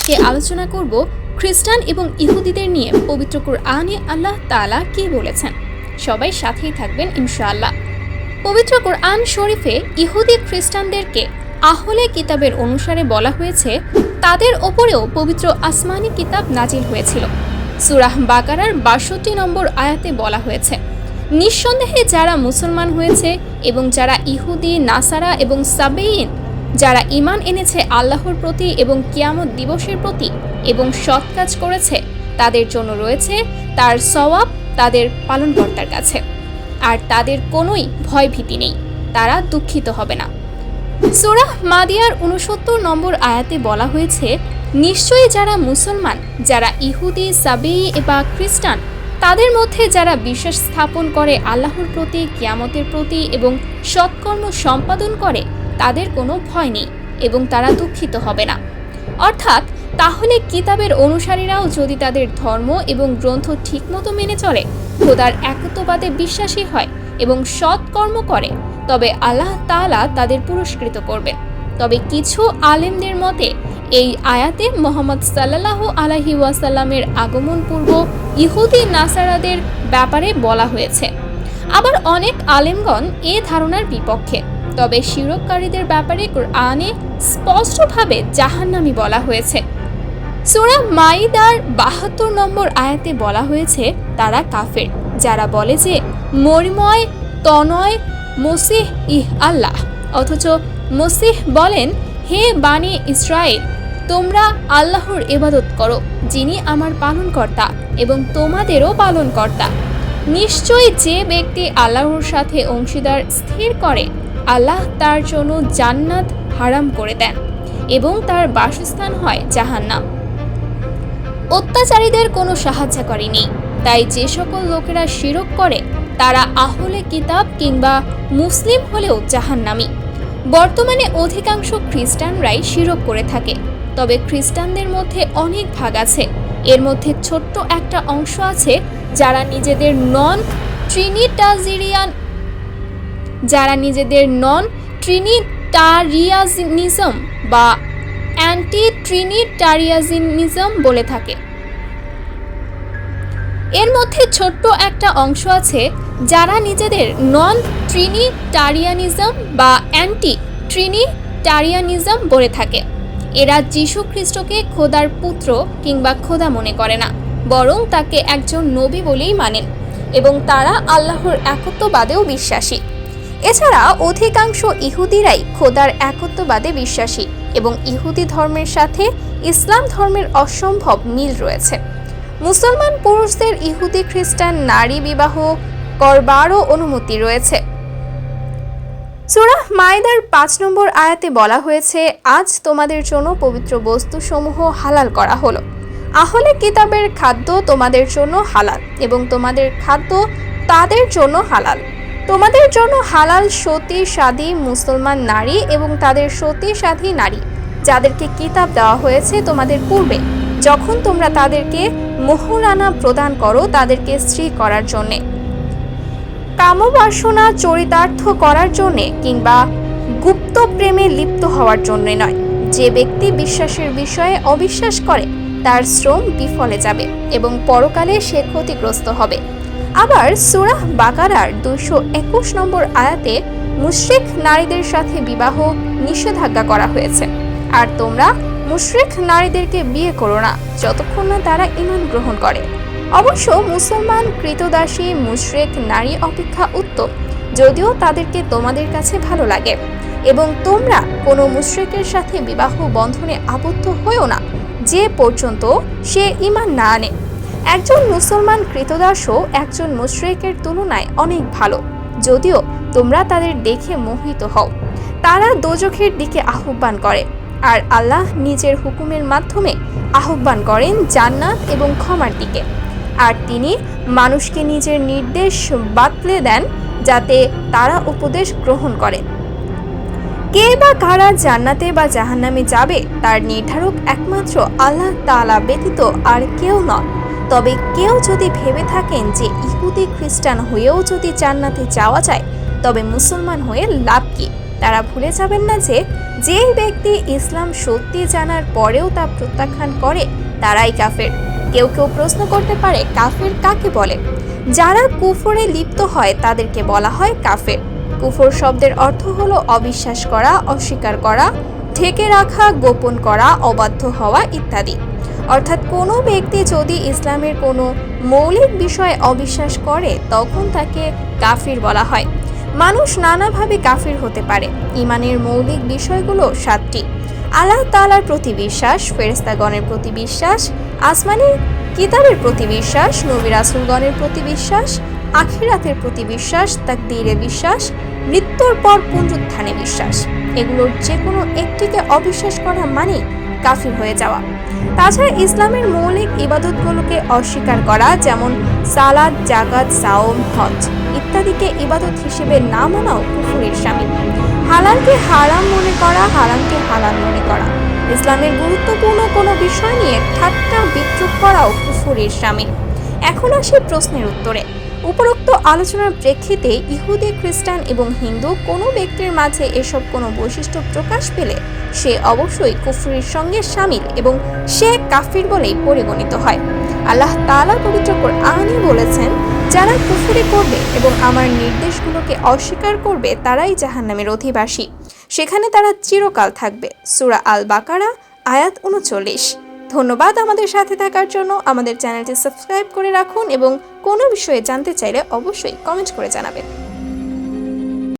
আজকে আলোচনা করব খ্রিস্টান এবং ইহুদিদের নিয়ে পবিত্র কুরআনে আল্লাহ তাআলা কি বলেছেন। সবাই সাথেই থাকবেন ইনশাআল্লাহ। পবিত্র কুরআন শরীফে ইহুদি খ্রিস্টানদেরকে আহলে কিতাবের অনুসারে বলা হয়েছে তাদের ওপরেও পবিত্র আসমানি কিতাব নাজিল হয়েছিল। সূরাহ বাকারার ৬২ নম্বর আয়াতে বলা হয়েছে, নিঃসন্দেহে যারা মুসলমান হয়েছে এবং যারা ইহুদি, নাসারা এবং সাবেয়ীন, যারা ঈমান এনেছে আল্লাহর প্রতি এবং কিয়ামত দিবসের প্রতি এবং সৎ কাজ করেছে, তাদের জন্য রয়েছে তার সওয়াব তাদের পালনকর্তার কাছে, আর তাদের কোনোই ভয়ভীতি নেই, তারা দুঃখিত হবে না। সূরা মাদিয়ার ৬৯ নম্বর আয়াতে বলা হয়েছে, নিশ্চয়ই যারা মুসলমান, যারা ইহুদি, সাবেয়ী বা খ্রিস্টান, তাদের মধ্যে যারা বিশ্বাস স্থাপন করে আল্লাহর প্রতি, কিয়ামতের প্রতি এবং সৎকর্ম সম্পাদন করে, তাদের কোনো ভয় নেই এবং তারা দুঃখিত হবে না। অর্থাৎ তাহলে কিতাবের অনুসারীরাও যদি তাদের ধর্ম এবং গ্রন্থ ঠিকমতো মেনে চলে, খোদার একত্ববাদে বিশ্বাসী হয় এবং সৎকর্ম করে, তবে আল্লাহ তাআলা তাদের পুরস্কৃত করবেন। তবে কিছু আলেমদের মতে এই আয়াতে মুহাম্মদ সাল্লাল্লাহু আলাইহি ওয়াসাল্লামের আগমন পূর্ব ইহুদি নাসারাদের ব্যাপারে বলা হয়েছে। আবার অনেক আলেমগণ এ ধারণার বিপক্ষে। তবে শিরককারীদের ব্যাপারে কুরআনে স্পষ্টভাবে জাহান্নামী বলা হয়েছে। সূরা মাইদার ৭২ নম্বর আয়াতে বলা হয়েছে, তারা কাফের, যারা বলে যে মরিময়, তনয়, মসিহ আল্লাহ, অথচ মসিহ বলেন, হে বানি ইসরায়েল, তোমরা আল্লাহর ইবাদত করো, যিনি আমার পালনকর্তা এবং তোমাদেরও পালনকর্তা। নিশ্চয়ই যে ব্যক্তি আল্লাহর সাথে অংশীদার স্থির করে, আল্লাহ তার জন্য জান্নাত হারাম করে দেন এবং তার বাসস্থান হয় জাহান্নাম। অত্যাচারীদের কোনো সাহায্যকারী নেই। তাই যে সকল লোকেরা শিরক করে তারা আহলে কিতাব কিংবা মুসলিম হলেও জাহান্নামী। বর্তমানে অধিকাংশ খ্রিস্টানরাই শিরক করে থাকে। তবে খ্রিস্টানদের মধ্যে অনেক ভাগ আছে। এর মধ্যে ছোট্ট একটা অংশ আছে যারা নিজেদের নন ট্রিনিটারিয়ানিজম বা অ্যান্টি ট্রিনিটারিয়ানিজম বলে থাকে। এর মধ্যে ছোট্ট একটা অংশ আছে যারা নিজেদের নন ট্রিনিটারিয়ানিজম বা অ্যান্টি ট্রিনিটারিয়ানিজম বলে থাকে। এরা যীশু খ্রিস্টকে খোদার পুত্র কিংবা খোদা মনে করে না, বরং তাকে একজন নবী বলেই মানেন এবং তারা আল্লাহর একত্ববাদেও বিশ্বাসী। এছাড়া অধিকাংশ ইহুদিরাই খোদার একত্ববাদে বিশ্বাসী এবং ইহুদি ধর্মের সাথে ইসলাম ধর্মের অসম্ভব মিল রয়েছে। মুসলমান পুরুষদের ইহুদি খ্রিস্টান নারী বিবাহ করবারও অনুমতি রয়েছে। সূরা মাইদার ৫ নম্বর আয়াতে বলা হয়েছে, আজ তোমাদের জন্য পবিত্র বস্তুসমূহ হালাল করা হলো। আহলে কিতাবের খাদ্য তোমাদের জন্য হালাল এবং তোমাদের খাদ্য তাদের জন্য হালাল। তোমাদের জন্য হালাল সতী সাদী মুসলমান নারী এবং তাদের সতী সাদী নারী যাদেরকে কিতাব দেওয়া হয়েছে তোমাদের পূর্বে, যখন তোমরা তাদেরকে মোহরানা প্রদান করো তাদেরকে স্ত্রী করার জন্যে, কামবাসনা চরিতার্থ করার জন্যে কিংবা গুপ্ত প্রেমে লিপ্ত হওয়ার জন্য নয়। যে ব্যক্তি বিশ্বাসের বিষয়ে অবিশ্বাস করে তার শ্রম বিফলে যাবে এবং পরকালে সে ক্ষতিগ্রস্ত হবে। আবার সূরা বাকারার ২২১ নম্বর আয়াতে মুশরিক নারীদের সাথে বিবাহ নিষেধাজ্ঞা করা হয়েছে। আর তোমরা মুশরিক নারীদেরকে বিয়ে করো না যতক্ষণ না তারা ঈমান গ্রহণ করে। অবশ্য মুসলমান কৃতদাসী মুশরিক নারী অপেক্ষা উত্তম, যদিও তাদেরকে তোমাদের কাছে ভালো লাগে, এবং তোমরা কোনো মুশরিকের সাথে বিবাহ বন্ধনে আবদ্ধ হয়েও না যে পর্যন্ত সে ঈমান না আনে। একজন মুসলমান কৃতদাসও একজন মুশরিকের তুলনায় অনেক ভালো, যদিও তোমরা তাদের দেখে মোহিত হও। তারা দোজখের দিকে আহ্বান করে, আর আল্লাহ নিজের হুকুমের মাধ্যমে আহ্বান করেন জান্নাত এবং ক্ষমার দিকে। আর তিনি মানুষকে নিজের নির্দেশ বাতলে দেন যাতে তারা উপদেশ গ্রহণ করে। কে বা কারা জান্নাতে বা জাহান্নামে যাবে তার নির্ধারক একমাত্র আল্লাহ তাআলা ব্যতীত আর কেউ নয়। তবে কেউ যদি ভেবে থাকেন যে ইহুদি খ্রিস্টান হয়েও যদি জান্নাতে যাওয়া যায়, তবে মুসলমান হয়ে লাভ কি? তারা ভুলে যাবেন না যে যেই ব্যক্তি ইসলাম সত্যি জানার পরেও তা প্রত্যাখ্যান করে তারাই কাফের। কেউ কেউ প্রশ্ন করতে পারে, কাফের কাকে বলে? যারা কুফরে লিপ্ত হয় তাদেরকে বলা হয় কাফের। কুফর শব্দের অর্থ হলো অবিশ্বাস করা, অস্বীকার করা, ঢেকে রাখা, গোপন করা, অবাধ্য হওয়া ইত্যাদি। অর্থাৎ কোনো ব্যক্তি যদি ইসলামের কোনো মৌলিক বিষয়ে অবিশ্বাস করে তখন তাকে কাফির বলা হয়। মানুষ নানাভাবে কাফির হতে পারে। ঈমানের মৌলিক বিষয়গুলো 7টি: আল্লাহ তাআলার প্রতি বিশ্বাস, ফেরেশতাগণের প্রতি বিশ্বাস, আসমানি কিতাবের প্রতি বিশ্বাস, নবী রাসূলগণের প্রতি বিশ্বাস, আখিরাতের প্রতি বিশ্বাস, তাকদীরে বিশ্বাস, মৃত্যুর পর পুনরুত্থানে বিশ্বাস। এগুলোর যে কোনো একটিকে অবিশ্বাস করা মানে কাফির হয়ে যাওয়া। তাছাড়া ইসলামের মৌলিক ইবাদতগুলোকে অস্বীকার করা, যেমন সালাত, জাকাত, সাওম, হজ ইত্যাদিকে ইবাদত হিসেবে না মানাও কুফরের শামিল। হালালকে হারাম মনে করা, হারামকে হালাল মনে করা, ইসলামের গুরুত্বপূর্ণ কোনো বিষয় নিয়ে ঠাট্টা বিদ্রূপ করাও কুফরের শামিল। এখন আসি প্রশ্নের উত্তরে। উপরোক্ত আলোচনার প্রেক্ষিতে ইহুদি, খ্রিস্টান এবং হিন্দু কোনো ব্যক্তির মাঝে এসব কোনো বৈশিষ্ট্য প্রকাশ পেলে সে অবশ্যই কুফরের সঙ্গে শামিল এবং সে কাফির বলেই পরিগণিত হয়। আল্লাহ তাআলা পবিত্র কোরআনে বলেছেন, যারা কুফরি করবে এবং আমার নির্দেশগুলোকে অস্বীকার করবে তারাই জাহান্নামের অধিবাসী, সেখানে তারা চিরকাল থাকবে। সূরা আল বাকারা আয়াত 39। ধন্যবাদ আমাদের সাথে থাকার জন্য। আমাদের চ্যানেলটি সাবস্ক্রাইব করে রাখুন এবং কোনো বিষয়ে জানতে চাইলে অবশ্যই কমেন্ট করে জানাবেন।